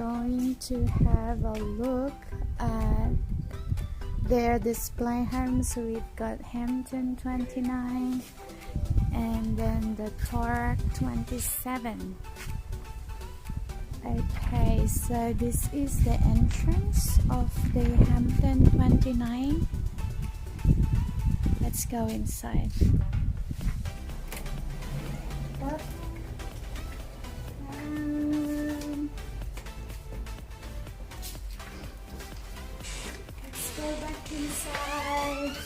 going to have a look at their display homes. So we've got Hampton 29 and then the Torque 27. Okay, so this is the entrance of the Hampton 29. Let's go inside. Let's go back inside.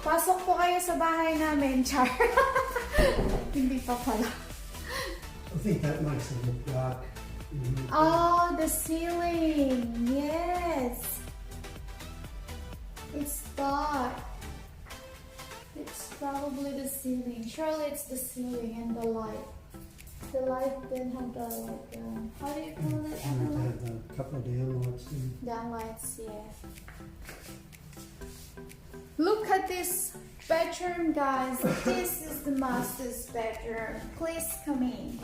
Pasok po kayo sa bahay namin, Char. Hindi pa pala. I think that makes it look dark. Oh, the ceiling. Yes. It's dark. It's probably the ceiling. Surely it's the ceiling and the light. The light didn't have the like, how do you call it? Have a couple of downlights in. Downlights, yeah. Look at this bedroom, guys. This is the master's bedroom. Please come in.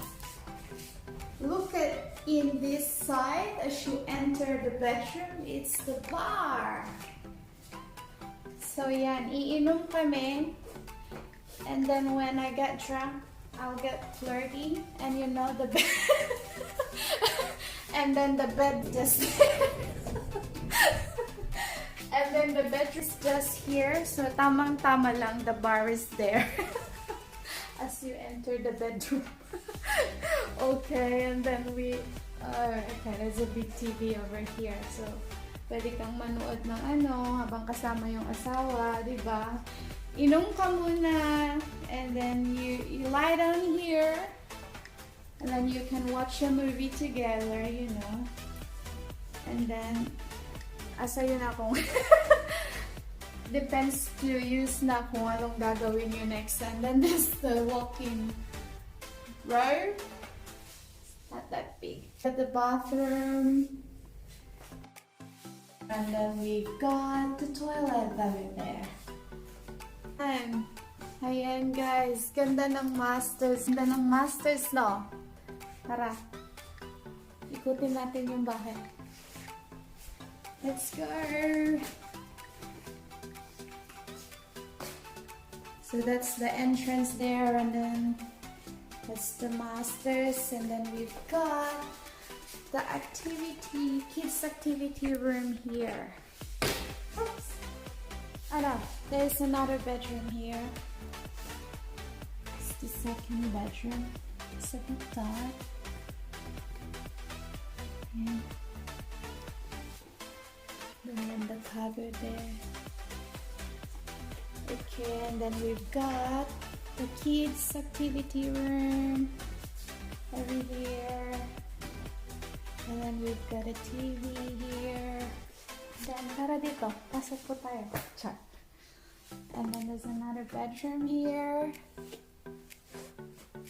Look at in this side as you enter the bedroom, it's the bar. So yan, iinom kami. And then when I get drunk, I'll get flirty. And you know the bed. And then the bed just and then the bed is just here. So tamang-tama lang, the bar is there. As you enter the bedroom. Okay, and then we okay, there's a big TV over here. So pwede kang manood ng habang kasama yung asawa, di ba? Inom ka muna, and then you lie down here, and then you can watch a movie together, you know. And then, yun akong depends to use na kung anong gagawin nyo next. And then there's the walk-in row. Not that big. At the bathroom. And then we got the toilet over there. And ayan guys, ganda ng masters. Ganda ng masters, no? Tara, ikutin natin yung bahay. Let's go! So that's the entrance there, and then that's the masters, and then we've got the kids activity room here. Oops. There's another bedroom here. It's the second bedroom. It's a bit dark. And then the cupboard there. Okay, and then we've got the kids activity room over here. And then we've got a TV here. Then, tara dito. Pasok po tayo. Char. And then there's another bedroom here.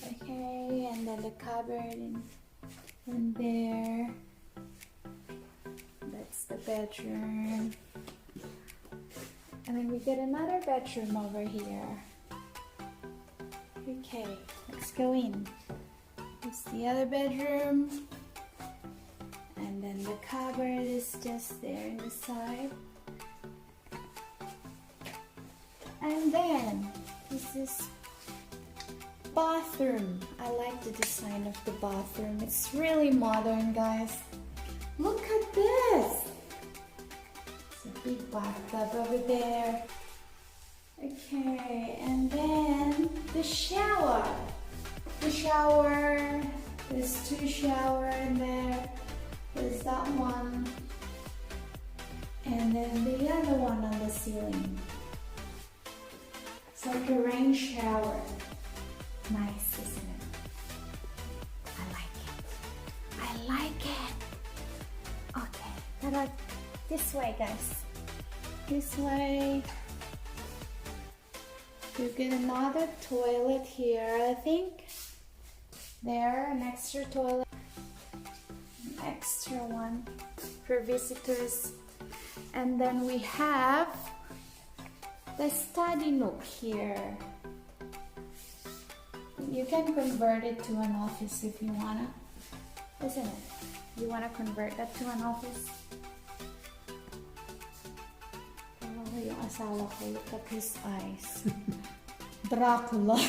Okay, and then the cupboard in there. That's the bedroom. And then we get another bedroom over here. Okay, let's go in. It's the other bedroom. And then the cupboard is just there in the side. And then this is bathroom. I like the design of the bathroom. It's really modern, guys. Look at this. It's a big bathtub over there. Okay, and then the shower. The shower. There's two showers in there. There's that one, and then the other one on the ceiling. It's like a rain shower. Nice, isn't it? I like it. I like it. Okay, this way, guys. This way. You get another toilet here, I think. There, an extra toilet. Extra one for visitors. And then we have the study nook here. You can convert it to an office if you wanna. isn't it? You want to convert that to an office? Oh, yung asawa ko, look at his eyes. Dracula.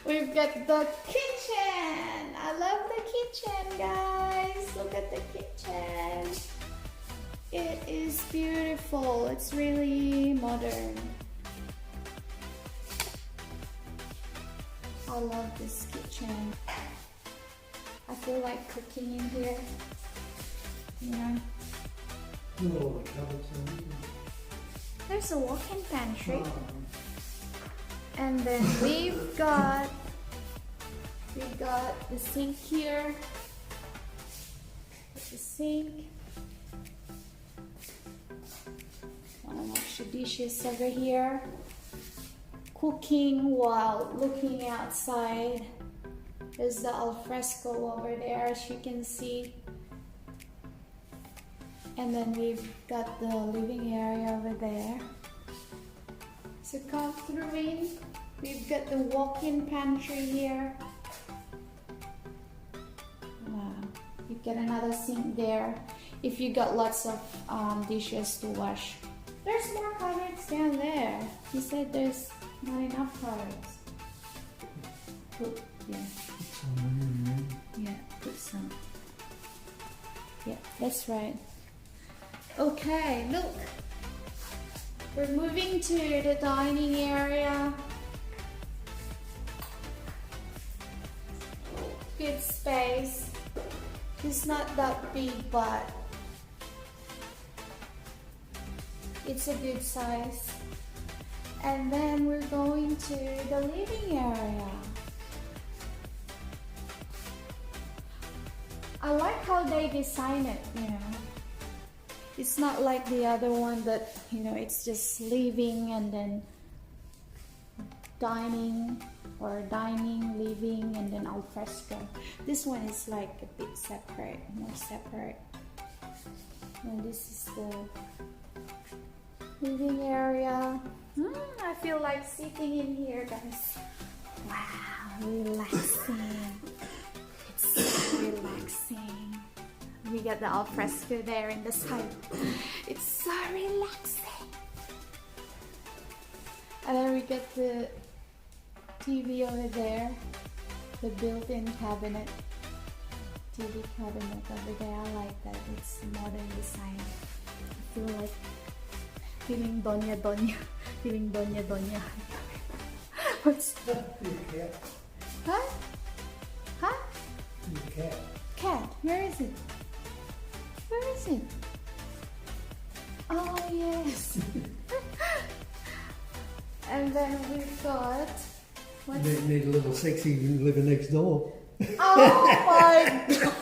We've got the kitchen. I love the kitchen, guys. Look at the kitchen. It is beautiful. It's really modern. I love this kitchen. I feel like cooking in here. You know. Oh, the cupboards in. There's a walk-in pantry. And then we've got the sink here. The sink. Wanna wash the dishes over here. Cooking while looking outside. There's the alfresco over there, as you can see. And then we've got the living area over there. So come through in. We've got the walk-in pantry here. Wow. You've got another sink there. If you got lots of dishes to wash. There's more cupboards down there. He said there's not enough cupboards. Put, yeah. Yeah, put some. Yeah, that's right. Okay, look. We're moving to the dining area. Good space. It's not that big, but it's a good size. And then we're going to the living area. I like how they design it, you know. It's not like the other one that, you know, it's just living and then dining, or dining, living, and then al fresco. This one is like a bit separate, more separate. And this is the living area. I feel like sitting in here, guys. Wow, relaxing. It's so relaxing. We got the alfresco there in the side. It's so relaxing. And then we got the TV over there. The built-in cabinet. TV cabinet over there. I like that. It's modern design. I feel like feeling Doña Doña. Feeling Doña Doña. What's that? Cat. Huh? Huh? Cat. Cat. Where is it? Where is it? Oh, yes. And then we've got... They need a little sexy living next door. Oh my god!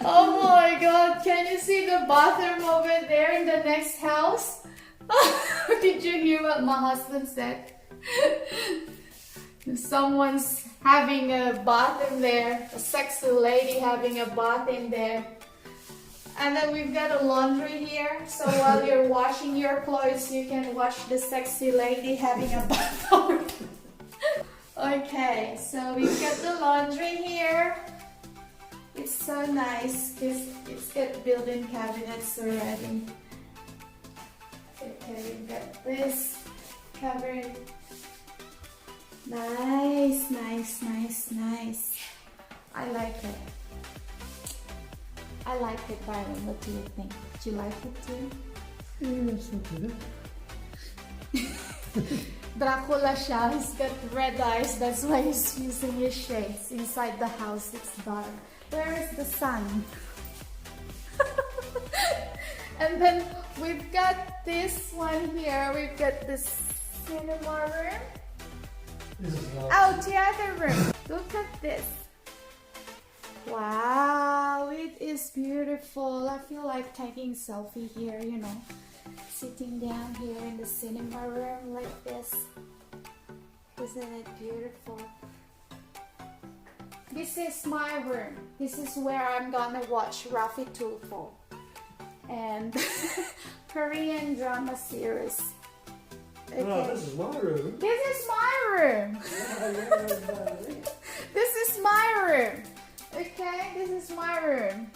Oh my god! Can you see the bathroom over there in the next house? Did you hear what my husband said? Someone's having a bathroom there. A sexy lady having a bath in there. And then we've got a laundry here. So while you're washing your clothes, you can watch the sexy lady having a bath. Okay, so we've got the laundry here. It's so nice because it's got built-in cabinets already. Okay, we've got this covered. Nice, nice, nice, nice. I like it. I like it, Byron. What do you think? Do you like it too? Yeah, it's not too bad. Dracula siya. He's got red eyes. That's why he's using his shades. Inside the house, it's dark. Where is the sun? And then we've got this one here. We've got this cinema room. This is Oh, theater room. Look at this. Wow, it is beautiful. I feel like taking selfie here, you know. Sitting down here in the cinema room like this. Isn't it beautiful? This is my room. This is where I'm gonna watch Rafi Tulfo and Korean drama series. Okay. Oh, this is my room. This is my room. This is my room. Okay, this is my room.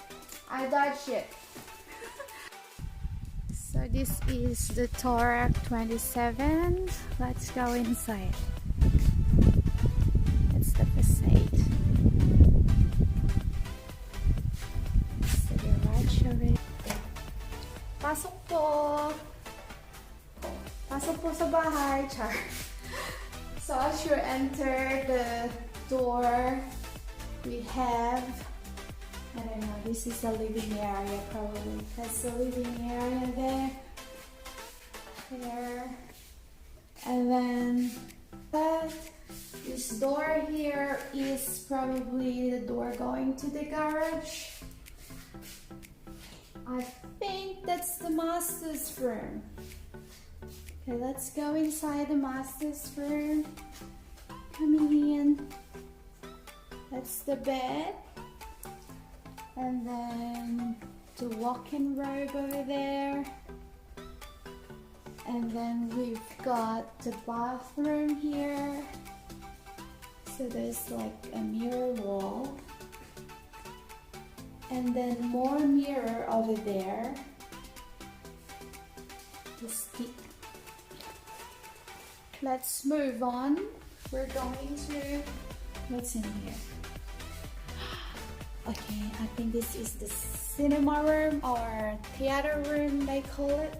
I dodged it. So this is the Torah 27. Let's go inside. It's the facade. It's the garage of it. Pasok po! Pasok po sa bahay, char. So as you enter the door, we have, I don't know, this is a living area probably. That's the living area there. There. And then this door here is probably the door going to the garage. I think that's the master's room. Okay, let's go inside the master's room. Coming in. That's the bed. And then the walk-in robe over there. And then we've got the bathroom here. So there's like a mirror wall. And then more mirror over there. Let's move on. We're going to, what's in here? Okay, I think this is the cinema room or theater room they call it.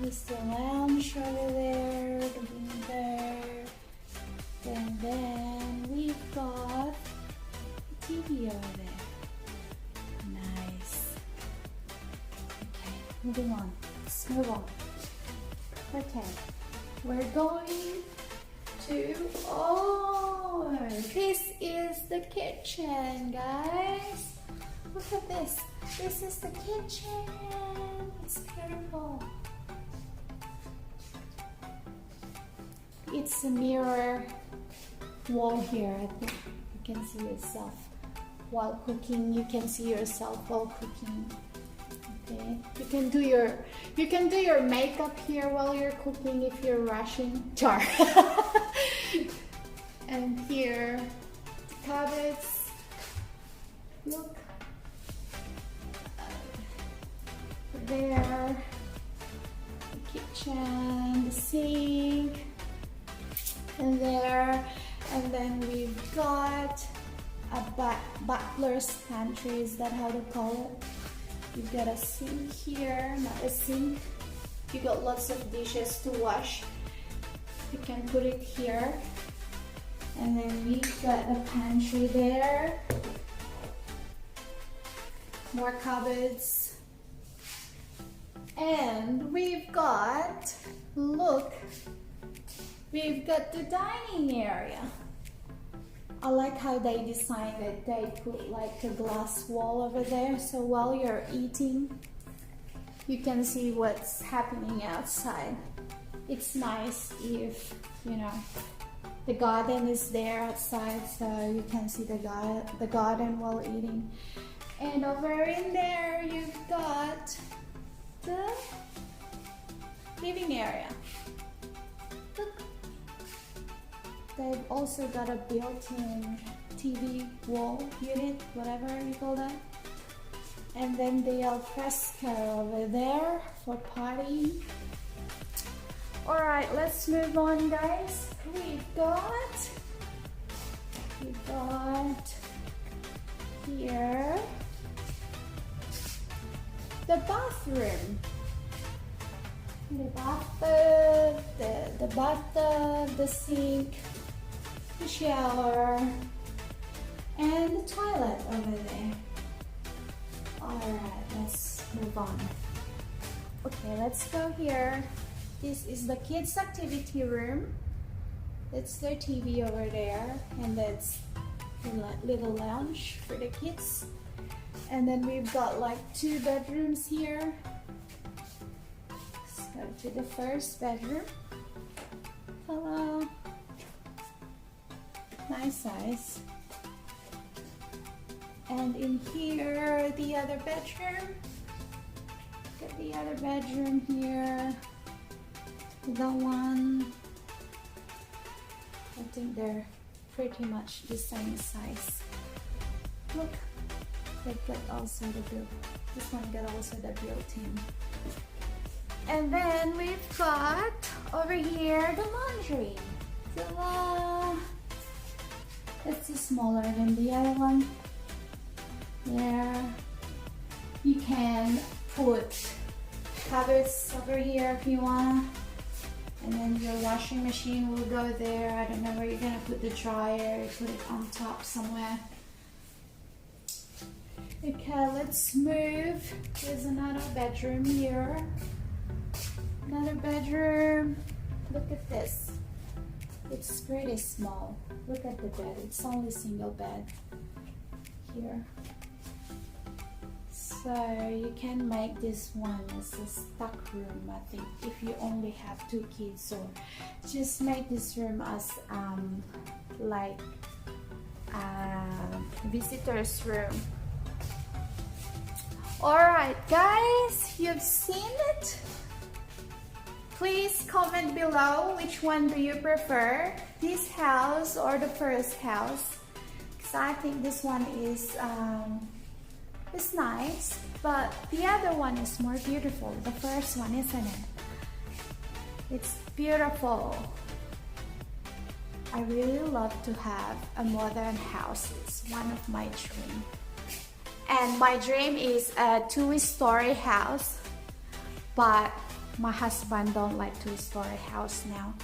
There's the lounge over there, the window. And then we've got the TV over there. Nice. Okay, moving on. Let's move on. Okay, we're going to, oh, this is the kitchen, guys. Look at this. This is the kitchen. It's beautiful. It's a mirror wall here. I think you can see yourself while cooking. You can see yourself while cooking. Okay. You can do your makeup here while you're cooking if you're rushing. Char. And here, cupboards. Look. There. The kitchen, the sink. And there, and then we've got a butler's pantry. Is that how to call it? You've got a sink here, not a sink. You got lots of dishes to wash. You can put it here. And then we've got the pantry there. More cupboards. And we've got, look, we've got the dining area. I like how they designed it. They put like a glass wall over there, so while you're eating, you can see what's happening outside. It's nice if, you know, the garden is there outside, so you can see the garden while eating. And over in there, you've got the living area. Look. They've also got a built-in TV wall unit, whatever you call that. And then the al fresco over there for partying. Alright, let's move on, guys. We've got here the bathroom. The bathtub, the sink, the shower, and the toilet over there. Alright, let's move on. Okay, let's go here. This is the kids' activity room. That's their TV over there, and that's the little lounge for the kids. And then we've got like 2 bedrooms here. Let's go to the first bedroom. Hello. Nice size. And in here, the other bedroom. Got the other bedroom here. The one, I think they're pretty much the same size. Look, they got also the built. This one got also the built-in. And then we've got over here the laundry. Ta-da! It's smaller than the other one. There, you can put covers over here if you wanna, and then your washing machine will go there. I don't know where you're gonna put the dryer. Put it on top somewhere. Okay, let's move. There's another bedroom here. Another bedroom. Look at this. It's pretty small. Look at the bed. It's only single bed here. So you can make this one as a stock room, I think, if you only have 2 kids, or just make this room as like visitor's room. Alright guys, you've seen it. Please comment below which one do you prefer, this house or the first house, because I think this one is nice, but the other one is more beautiful, the first one, isn't it? It's beautiful. I really love to have a modern house. It's one of my dreams. And my dream is a 2-story house, but my husband don't like 2-story house now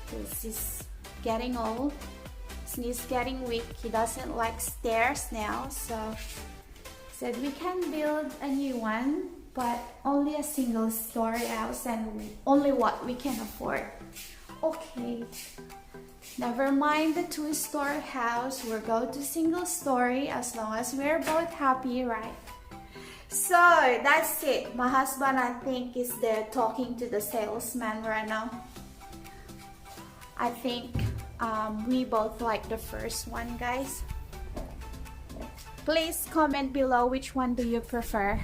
because he's getting old, he's getting weak. He doesn't like stairs now, so he said we can build a new one, but only a single-story house and only what we can afford. Okay, never mind the 2-story house, we'll go to single-story as long as we're both happy, right? So that's it. My husband, I think, is there talking to the salesman right now. I think we both like the first one, guys. Please comment below which one do you prefer.